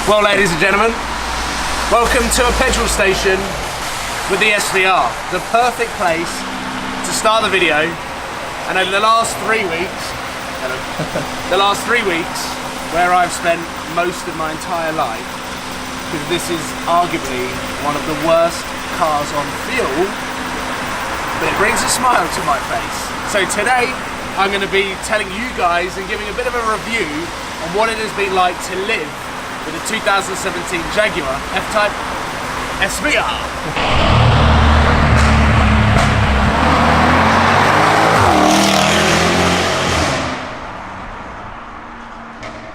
Well, ladies and gentlemen, welcome to a petrol station with the SVR, the perfect place to start the video. And over the last 3 weeks, where I've spent most of my entire life, because this is arguably one of the worst cars on fuel, but it brings a smile to my face. So today, I'm going to be telling you guys and giving a bit of a review on what it has been like to live with a 2017 Jaguar F-Type SVR.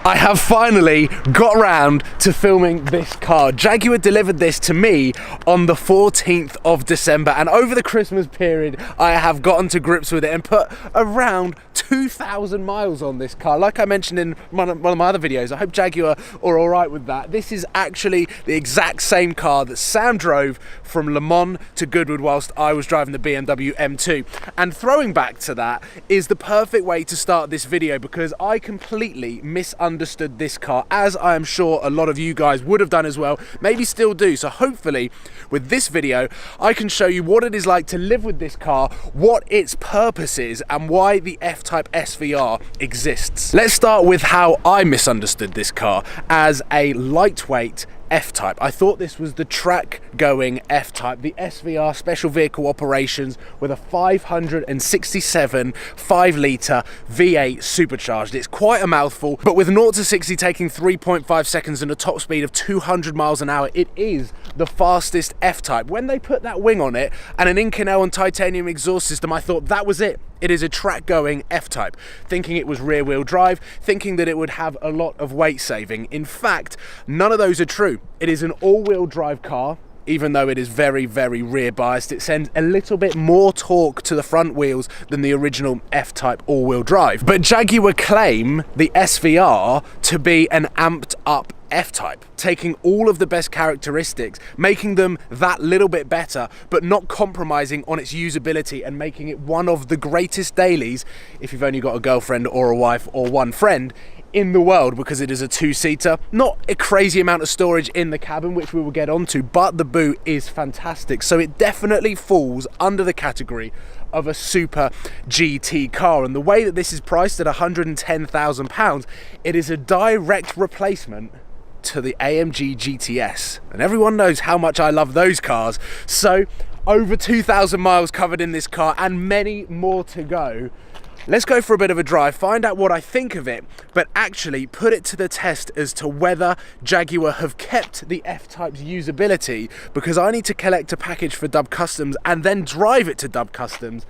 I have finally got round to filming this car. Jaguar delivered this to me on the 14th of December, and over the Christmas period I have gotten to grips with it and put around 2,000 miles on this car. Like I mentioned in one of my other videos, I hope Jaguar are alright with that. This is actually the exact same car that Sam drove from Le Mans to Goodwood whilst I was driving the BMW M2. And throwing back to that is the perfect way to start this video, because I completely misunderstood this car, as I am sure a lot of you guys would have done as well, maybe still do. So hopefully with this video I can show you what it is like to live with this car, what its purpose is, and why the F-Type SVR exists. Let's start with how I misunderstood this car as a lightweight F-Type. I thought this was the track-going F-Type, the SVR Special Vehicle Operations, with a 567 5-litre V8 supercharged. It's quite a mouthful, but with 0 to 60 taking 3.5 seconds and a top speed of 200 miles an hour, it is the fastest F-Type. When they put that wing on it and an Inconel and titanium exhaust system, I thought that was it. It is a track-going F-Type, thinking it was rear-wheel drive, thinking that it would have a lot of weight saving. In fact, none of those are true. It is an all-wheel drive car, even though it is very, very rear biased. It sends a little bit more torque to the front wheels than the original F-Type all-wheel drive. But Jaguar claim the SVR to be an amped up F-Type, taking all of the best characteristics, making them that little bit better, but not compromising on its usability, and making it one of the greatest dailies, if you've only got a girlfriend or a wife or one friend, in the world, because it is a 2-seater. Not a crazy amount of storage in the cabin, which we will get onto, but the boot is fantastic. So it definitely falls under the category of a super GT car. And the way that this is priced at £110,000, it is a direct replacement to the AMG GTS, and everyone knows how much I love those cars. So over 2,000 miles covered in this car and many more to go. Let's go for a bit of a drive, find out what I think of it, but actually put it to the test as to whether Jaguar have kept the F-Type's usability, because I need to collect a package for Dub Customs and then drive it to Dub Customs,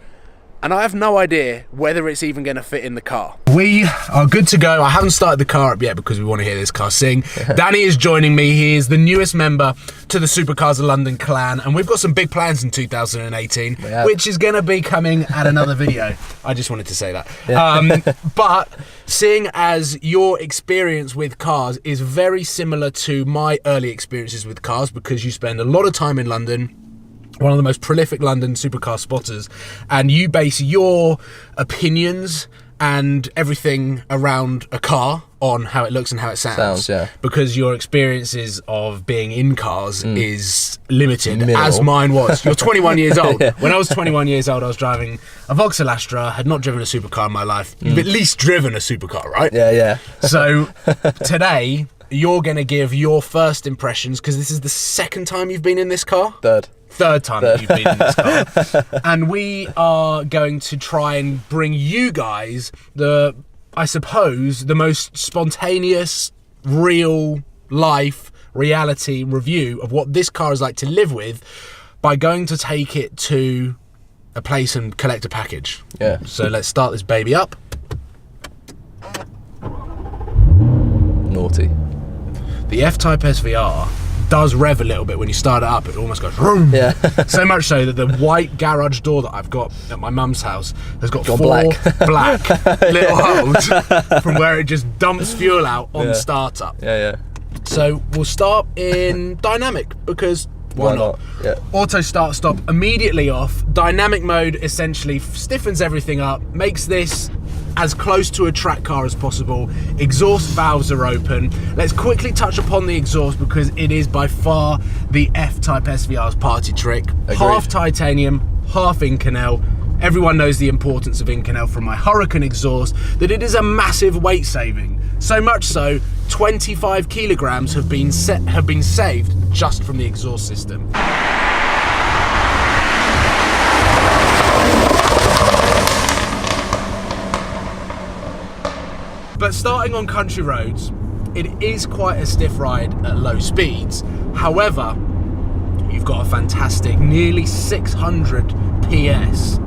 and I have no idea whether it's even going to fit in the car. We are good to go. I haven't started the car up yet because we want to hear this car sing. Danny is joining me. He is the newest member to the Supercars of London clan, and we've got some big plans in 2018, which is going to be coming at another video. I just wanted to say that. Yeah. But seeing as your experience with cars is very similar to my early experiences with cars, because you spend a lot of time in London, one of the most prolific London supercar spotters, and you base your opinions and everything around a car on how it looks and how it sounds. Yeah. Because your experiences of being in cars is limited, minimal, as mine was. You're 21 years old. Yeah. When I was 21 years old, I was driving a Vauxhall Astra, had not driven a supercar in my life. You've at least driven a supercar, right? Yeah, yeah. So today, you're going to give your first impressions, because this is the second time you've been in this car? Third time that you've been in this car. And we are going to try and bring you guys I suppose, the most spontaneous, real life, reality review of what this car is like to live with, by going to take it to a place and collect a package. Yeah. So let's start this baby up. Naughty. The F-Type SVR does rev a little bit when you start it up. It almost goes vroom. Yeah. So much so that the white garage door that I've got at my mum's house has got 4 black little holes from where it just dumps fuel out on startup. Yeah, yeah. So we'll start in dynamic, because why not? Yeah. Auto start stop immediately off. Dynamic mode essentially stiffens everything up, makes this as close to a track car as possible. Exhaust valves are open. Let's quickly touch upon the exhaust because it is by far the F-Type SVR's party trick. Agreed. Half titanium, half Inconel. Everyone knows the importance of Inconel from my Hurricane exhaust, that it is a massive weight saving. So much so, 25 kilograms have been saved just from the exhaust system. But starting on country roads, it is quite a stiff ride at low speeds. However, you've got a fantastic, nearly 600 PS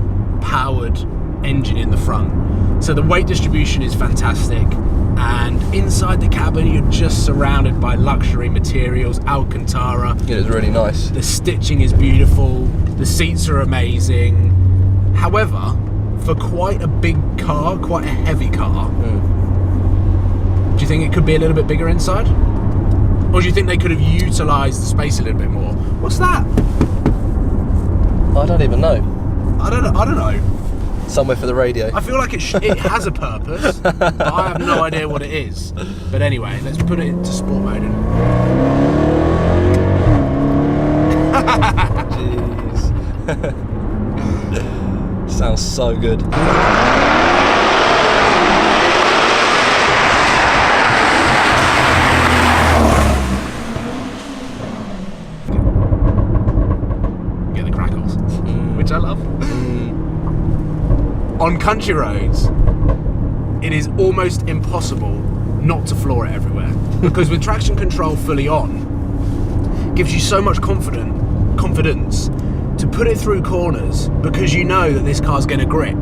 powered engine in the front. So the weight distribution is fantastic. And inside the cabin, you're just surrounded by luxury materials, Alcantara. It is really nice. The stitching is beautiful. The seats are amazing. However, for quite a big car, quite a heavy car, do you think it could be a little bit bigger inside? Or do you think they could have utilised the space a little bit more? What's that? I don't even know. I don't know. Somewhere for the radio. I feel like it has a purpose, but I have no idea what it is. But anyway, let's put it into sport mode. Jeez. Sounds so good. Get the crackles, which I love. On country roads, it is almost impossible not to floor it everywhere because with traction control fully on, gives you so much confidence to put it through corners because you know that this car's going to grip.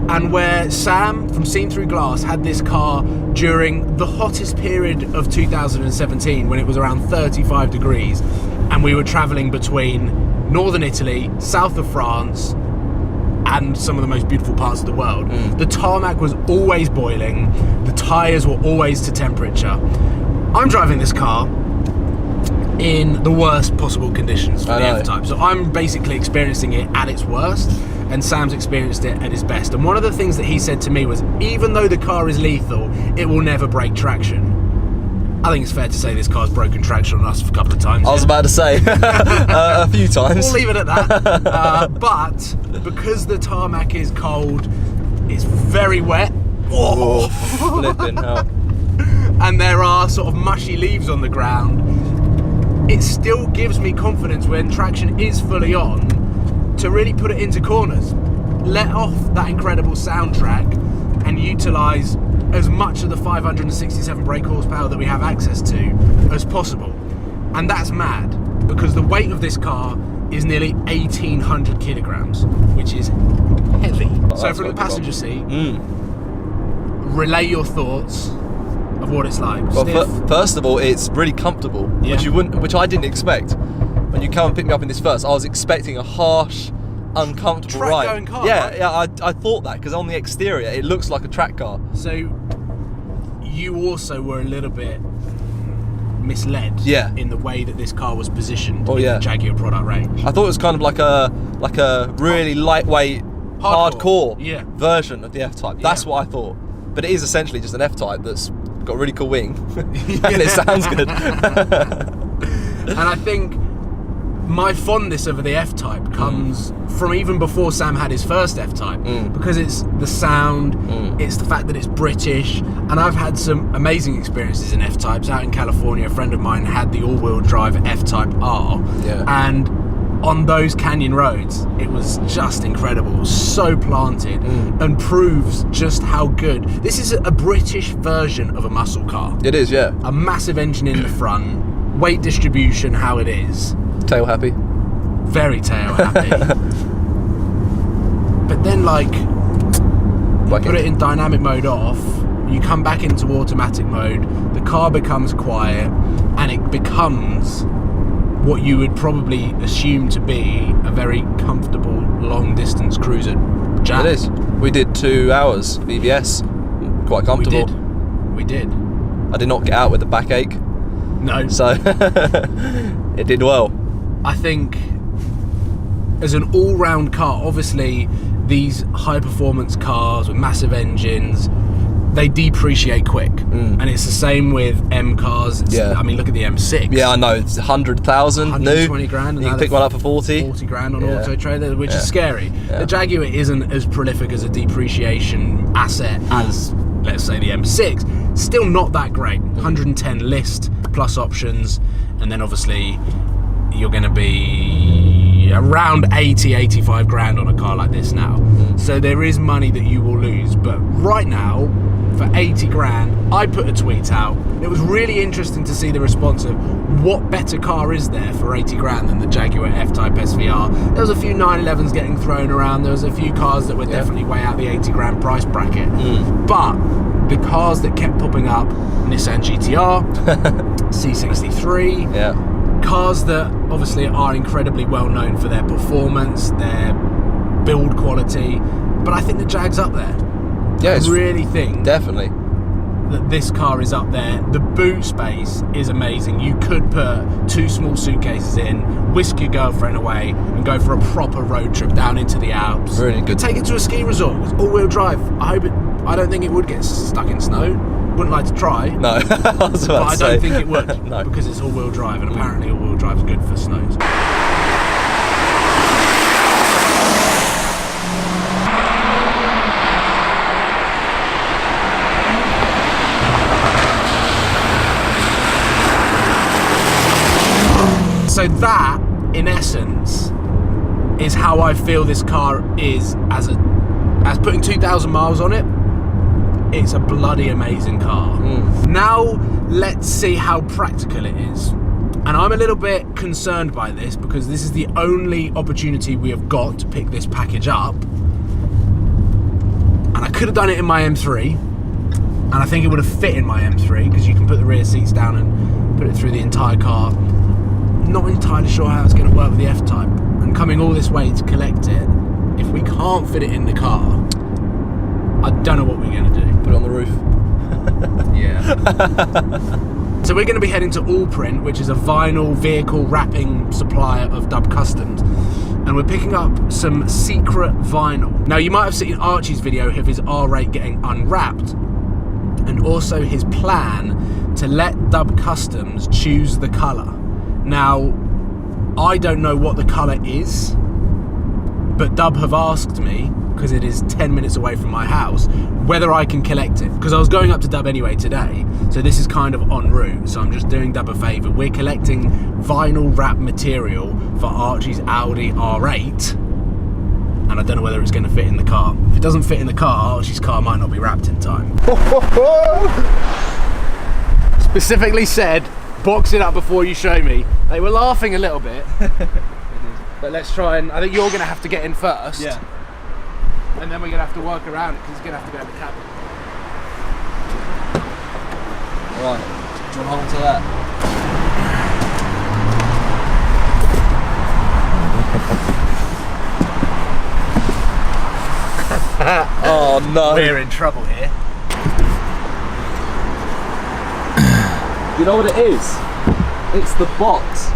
And where Sam from Seen Through Glass had this car during the hottest period of 2017 when it was around 35 degrees and we were travelling between northern Italy, south of France, and some of the most beautiful parts of the world. The tarmac was always boiling, the tyres were always to temperature. I'm driving this car in the worst possible conditions for the F-Type. So I'm basically experiencing it at its worst, and Sam's experienced it at his best. And one of the things that he said to me was, even though the car is lethal, it will never break traction. I think it's fair to say this car's broken traction on us a couple of times. I was about to say, a few times. We'll leave it at that. But because the tarmac is cold, it's very wet. Oh, flipping hell. And there are sort of mushy leaves on the ground. It still gives me confidence when traction is fully on to really put it into corners. Let off that incredible soundtrack and utilise as much of the 567 brake horsepower that we have access to as possible. And that's mad because the weight of this car is nearly 1,800 kilograms, which is heavy. So from the passenger seat, relay your thoughts of what it's like. Well, first of all, it's really comfortable, which I didn't expect. When you come and pick me up in this first, I was expecting a harsh, uncomfortable ride. Track-going car, yeah, right? yeah, I thought that because on the exterior it looks like a track car. So you also were a little bit misled in the way that this car was positioned in the Jaguar product range. I thought it was kind of like a really lightweight, hardcore version of the F-Type. That's what I thought. But it is essentially just an F-Type that's got a really cool wing and it sounds good. And I think my fondness over the F-Type comes from even before Sam had his first F-Type, because it's the sound, it's the fact that it's British, and I've had some amazing experiences in F-Types. Out in California, a friend of mine had the all-wheel drive F-Type R, and on those canyon roads, it was just incredible, so planted, and proves just how good. This is a British version of a muscle car. It is, yeah. A massive engine in the front, weight distribution how it is. Tail happy. Very tail happy. But then, like, you put it in dynamic mode off, you come back into automatic mode, the car becomes quiet, and it becomes what you would probably assume to be a very comfortable long distance cruiser. It is. We did 2 hours VBS, quite comfortable. We did. I did not get out with a backache. No. So it did well. I think as an all-round car, obviously these high performance cars with massive engines, they depreciate quick, and it's the same with M cars. I mean, look at the M6. Yeah, I know. It's 100,000 new. 120 grand. And you can pick one up for 40. 40 grand on Auto Trader, which is scary. The Jaguar isn't as prolific as a depreciation asset as, let's say, the M6. Still not that great. 110 list plus options, and then obviously you're going to be around 85 grand on a car like this now. So there is money that you will lose, but right now, for 80 grand, I put a tweet out. It was really interesting to see the response of what better car is there for 80 grand than the Jaguar F-Type SVR. There was a few 911s getting thrown around. There was a few cars that were definitely way out the 80 grand price bracket. But the cars that kept popping up, Nissan GTR, C63, cars that obviously are incredibly well known for their performance, their build quality, but I think the Jag's up there. I really think definitely that this car is up there. The boot space is amazing. You could put 2 small suitcases in, whisk your girlfriend away, and go for a proper road trip down into the Alps. Really good. Take it to a ski resort. It's all-wheel drive. I don't think it would get stuck in snow. Wouldn't like to try. No, I was about but to I don't think it would. No. Because it's all-wheel drive, and apparently all-wheel drive is good for snows. So that, in essence, is how I feel this car is as putting 2,000 miles on it. It's a bloody amazing car. Now, let's see how practical it is. And I'm a little bit concerned by this because this is the only opportunity we have got to pick this package up. And I could have done it in my M3. And I think it would have fit in my M3 because you can put the rear seats down and put it through the entire car. Not entirely sure how it's going to work with the F-Type, and coming all this way to collect it, if we can't fit it in the car, I don't know what we're going to do. Put it on the roof. So we're going to be heading to Allprint, which is a vinyl vehicle wrapping supplier of Dub Customs, and we're picking up some secret vinyl. Now, you might have seen Archie's video of his R8 getting unwrapped, and also his plan to let Dub Customs choose the colour. Now, I don't know what the colour is, but Dub have asked me, because it is 10 minutes away from my house, whether I can collect it. Because I was going up to Dub anyway today, so this is kind of en route, so I'm just doing Dub a favour. We're collecting vinyl wrap material for Archie's Audi R8, and I don't know whether it's going to fit in the car. If it doesn't fit in the car, Archie's car might not be wrapped in time. Specifically said, box it up before you show me. They were laughing a little bit. But let's try and, I think you're going to have to get in first. Yeah. And then we're going to have to work around it because it's going to have to go in the cabin. Right, do you want to hold on to that? Oh no. We're in trouble here. You know what it is? It's the box.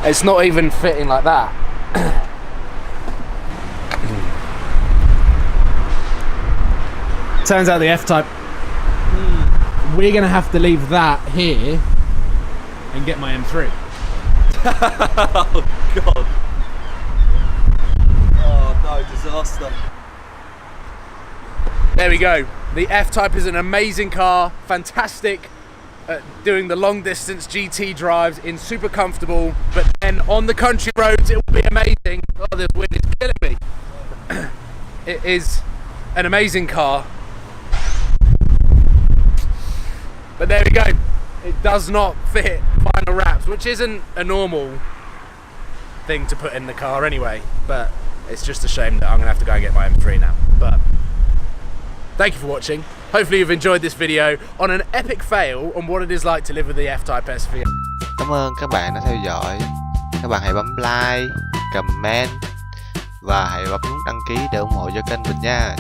It's not even fitting like that. Turns out the F-Type, we're going to have to leave that here and get my M3. Oh God. Oh no, disaster. There we go. The F-Type is an amazing car, fantastic at doing the long distance GT drives, in super comfortable, but then on the country roads it will be amazing. Oh, the wind is killing me. It is an amazing car. But there we go. It does not fit vinyl wraps, which isn't a normal thing to put in the car anyway, but it's just a shame that I'm gonna have to go and get my M3 now. But thank you for watching. Hopefully you've enjoyed this video on an epic fail on what it is like to live with the F-Type SVR. Cảm ơn các bạn đã theo dõi. Các bạn hãy bấm like, comment và hãy bấm nút đăng ký để ủng hộ cho kênh mình nha.